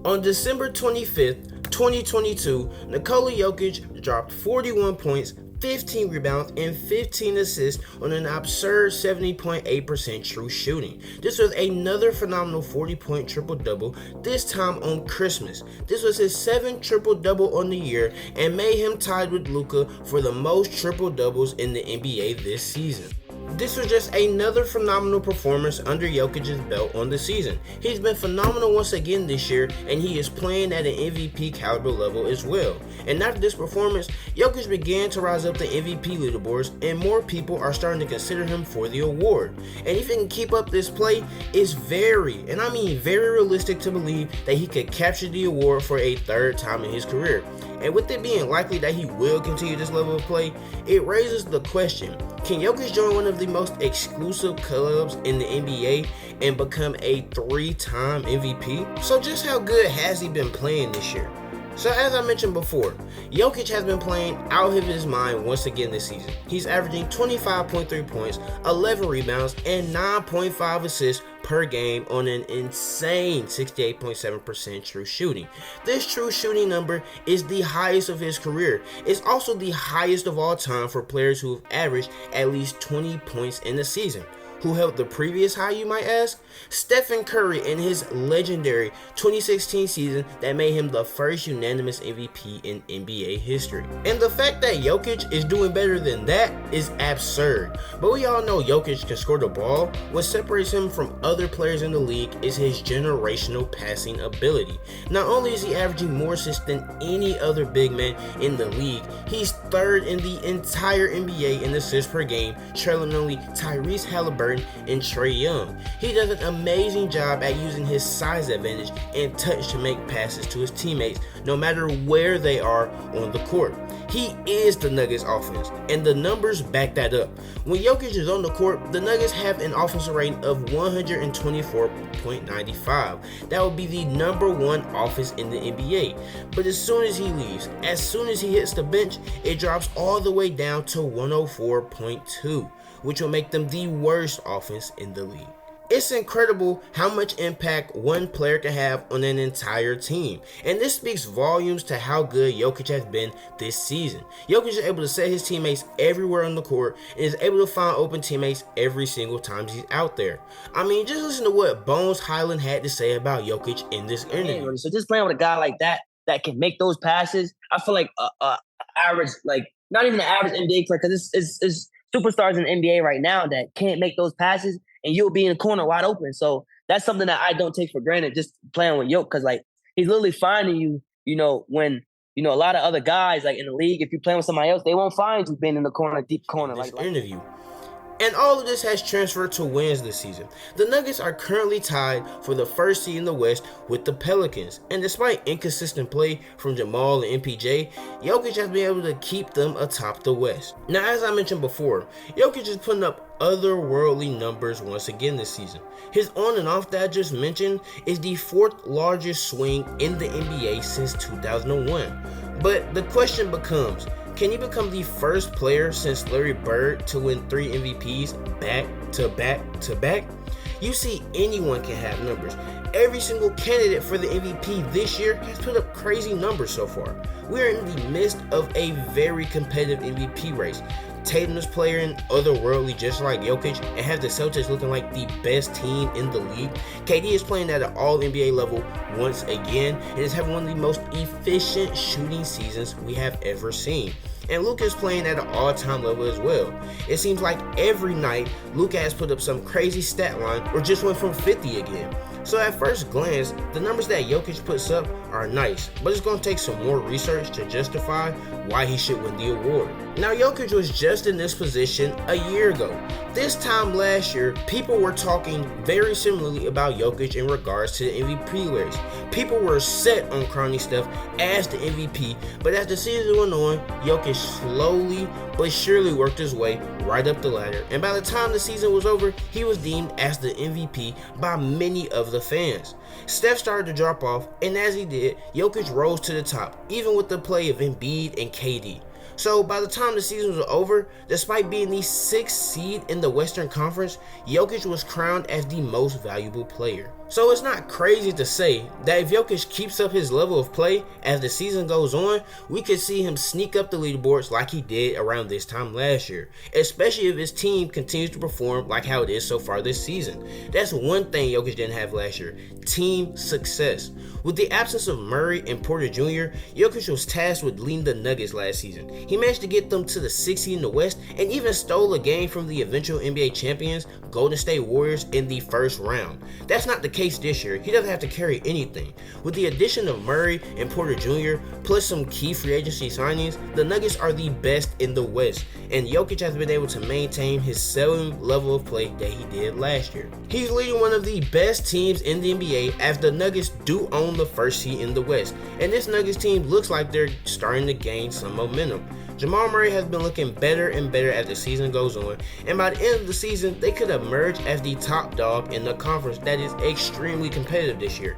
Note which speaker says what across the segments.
Speaker 1: On December 25th, 2022, Nikola Jokic dropped 41 points, 15 rebounds, and 15 assists on an absurd 70.8% true shooting. This was another phenomenal 40-point triple-double, this time on Christmas. This was his 7th triple-double on the year and made him tied with Luka for the most triple-doubles in the NBA this season. This was just another phenomenal performance under Jokic's belt on the season. He's been phenomenal once again this year, and he is playing at an MVP caliber level as well. And after this performance, Jokic began to rise up the MVP leaderboards, and more people are starting to consider him for the award. And if he can keep up this play, it's very realistic to believe that he could capture the award for a third time in his career. And with it being likely that he will continue this level of play, it raises the question, can Jokic join one of the most exclusive clubs in the NBA and become a 3-time MVP? So just how good has he been playing this year? So as I mentioned before, Jokic has been playing out of his mind once again this season. He's averaging 25.3 points, 11 rebounds, and 9.5 assists per game on an insane 68.7% true shooting. This true shooting number is the highest of his career. It's also the highest of all time for players who have averaged at least 20 points in a season. Who held the previous high, you might ask? Stephen Curry in his legendary 2016 season that made him the first unanimous MVP in NBA history. And the fact that Jokic is doing better than that is absurd. But we all know Jokic can score the ball. What separates him from other players in the league is his generational passing ability. Not only is he averaging more assists than any other big man in the league, he's third in the entire NBA in assists per game, trailing only Tyrese Halliburton and Trae Young. He does an amazing job at using his size advantage and touch to make passes to his teammates no matter where they are on the court. He is the Nuggets offense, and the numbers back that up. When Jokic is on the court, the Nuggets have an offensive rating of 124.95. That would be the number 1 offense in the NBA. But as soon as he leaves, as soon as he hits the bench, it drops all the way down to 104.2. which will make them the worst offense in the league. It's incredible how much impact one player can have on an entire team, and this speaks volumes to how good Jokic has been this season. Jokic is able to set his teammates everywhere on the court and is able to find open teammates every single time he's out there. I mean, just listen to what Bones Highland had to say about Jokic in this interview.
Speaker 2: So just playing with a guy like that can make those passes, I feel like average, like not even an average NBA player, because it's superstars in the NBA right now that can't make those passes, and you'll be in the corner wide open. So that's something that I don't take for granted just playing with Jokic, because like he's literally finding you, when, a lot of other guys like in the league, if you're playing with somebody else, they won't find you being in the corner, deep corner.
Speaker 1: Like interview. And all of this has transferred to wins this season. The Nuggets are currently tied for the first seed in the West with the Pelicans. And despite inconsistent play from Jamal and MPJ, Jokic has been able to keep them atop the West. Now, as I mentioned before, Jokic is putting up otherworldly numbers once again this season. His on and off that I just mentioned is the 4th largest swing in the NBA since 2001. But the question becomes, can he become the first player since Larry Bird to win 3 MVPs back to back to back? You see, anyone can have numbers. Every single candidate for the MVP this year has put up crazy numbers so far. We are in the midst of a very competitive MVP race. Tatum is playing otherworldly just like Jokic and has the Celtics looking like the best team in the league. KD is playing at an all-NBA level once again and is having one of the most efficient shooting seasons we have ever seen. And Luka is playing at an all-time level as well. It seems like every night Luka has put up some crazy stat line or just went from 50 again. So at first glance, the numbers that Jokic puts up are nice, but it's going to take some more research to justify why he should win the award. Now, Jokic was just in this position a year ago. This time last year, people were talking very similarly about Jokic in regards to the MVP race. People were set on crowning Steph as the MVP, but as the season went on, Jokic slowly but surely worked his way right up the ladder, and by the time the season was over, he was deemed as the MVP by many of the fans. Steph started to drop off, and as he did, Jokic rose to the top, even with the play of Embiid and KD. So by the time the season was over, despite being the 6th seed in the Western Conference, Jokic was crowned as the most valuable player. So it's not crazy to say that if Jokic keeps up his level of play as the season goes on, we could see him sneak up the leaderboards like he did around this time last year, especially if his team continues to perform like how it is so far this season. That's one thing Jokic didn't have last year: team success. With the absence of Murray and Porter Jr., Jokic was tasked with leading the Nuggets last season. He managed to get them to the 6th seed in the West and even stole a game from the eventual NBA champions, Golden State Warriors, in the first round. That's not the case this year. He doesn't have to carry anything. With the addition of Murray and Porter Jr., plus some key free agency signings, the Nuggets are the best in the West, and Jokic has been able to maintain his same level of play that he did last year. He's leading one of the best teams in the NBA, as the Nuggets do own the 1st seed in the West, and this Nuggets team looks like they're starting to gain some momentum. Jamal Murray has been looking better and better as the season goes on, and by the end of the season, they could emerge as the top dog in the conference that is extremely competitive this year.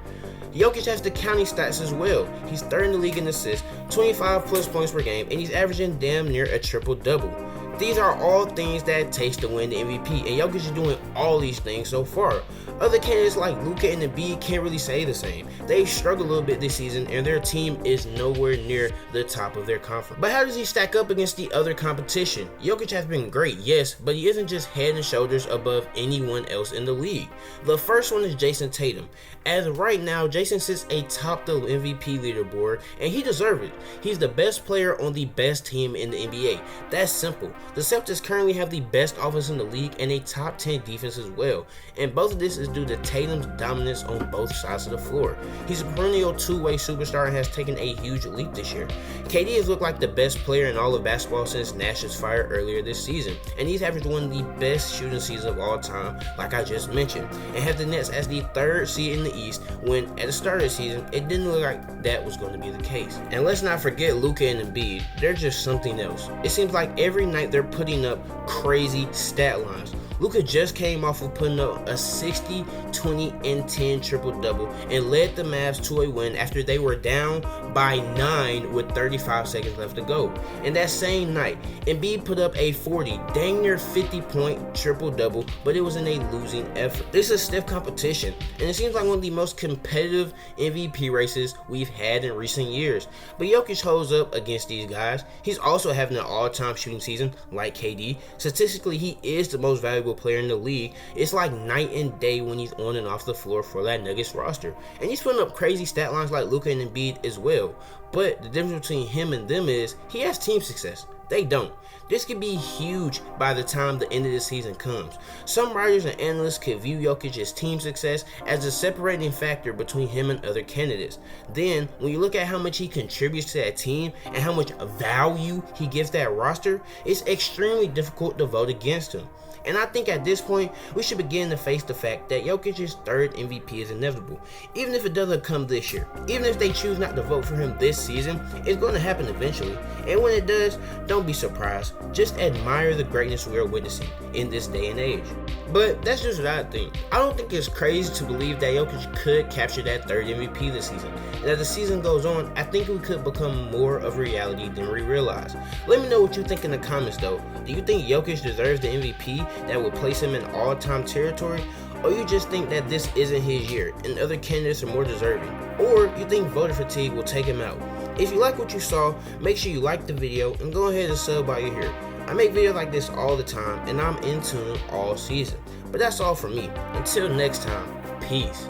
Speaker 1: Jokic has the counting stats as well. He's 3rd in the league in assists, 25 plus points per game, and he's averaging damn near a triple-double. These are all things that it takes to win the MVP, and Jokic is doing all these things so far. Other candidates like Luka and Embiid can't really say the same. They've struggled a little bit this season, and their team is nowhere near the top of their conference. But how does he stack up against the other competition? Jokic has been great, yes, but he isn't just head and shoulders above anyone else in the league. The first one is Jason Tatum. As of right now, Jason sits atop the MVP leaderboard, and he deserves it. He's the best player on the best team in the NBA. That's simple. The Celtics currently have the best offense in the league and a top 10 defense as well, and both of this is due to Tatum's dominance on both sides of the floor. He's a perennial two-way superstar and has taken a huge leap this year. KD has looked like the best player in all of basketball since Nash's fire earlier this season, and he's averaged one of the best shooting seasons of all time, like I just mentioned, and has the Nets as the 3rd seed in the East, when at the start of the season, it didn't look like that was going to be the case. And let's not forget Luka and Embiid. They're just something else. It seems like every night they're putting up crazy stat lines. Luka just came off of putting up a 60, 20, and 10 triple-double and led the Mavs to a win after they were down by 9 with 35 seconds left to go. And that same night, Embiid put up a 40, dang near 50-point triple-double, but it was in a losing effort. This is stiff competition, and it seems like one of the most competitive MVP races we've had in recent years. But Jokic holds up against these guys. He's also having an all-time shooting season like KD. Statistically, he is the most valuable player in the league. It's like night and day when he's on and off the floor for that Nuggets roster. And he's putting up crazy stat lines like Luka and Embiid as well. But the difference between him and them is he has team success. They don't. This could be huge by the time the end of the season comes. Some writers and analysts could view Jokic's team success as a separating factor between him and other candidates. Then, when you look at how much he contributes to that team and how much value he gives that roster, it's extremely difficult to vote against him. And I think at this point, we should begin to face the fact that Jokic's 3rd MVP is inevitable, even if it doesn't come this year. Even if they choose not to vote for him this season, it's going to happen eventually. And when it does, don't be surprised. Just admire the greatness we are witnessing in this day and age. But that's just what I think. I don't think it's crazy to believe that Jokic could capture that 3rd MVP this season. And as the season goes on, I think it could become more of a reality than we realize. Let me know what you think in the comments though. Do you think Jokic deserves the MVP that would place him in all-time territory? Or you just think that this isn't his year and other candidates are more deserving? Or you think voter fatigue will take him out? If you like what you saw, make sure you like the video and go ahead and sub while you're here. I make videos like this all the time and I'm in tune all season. But that's all from me. Until next time, peace.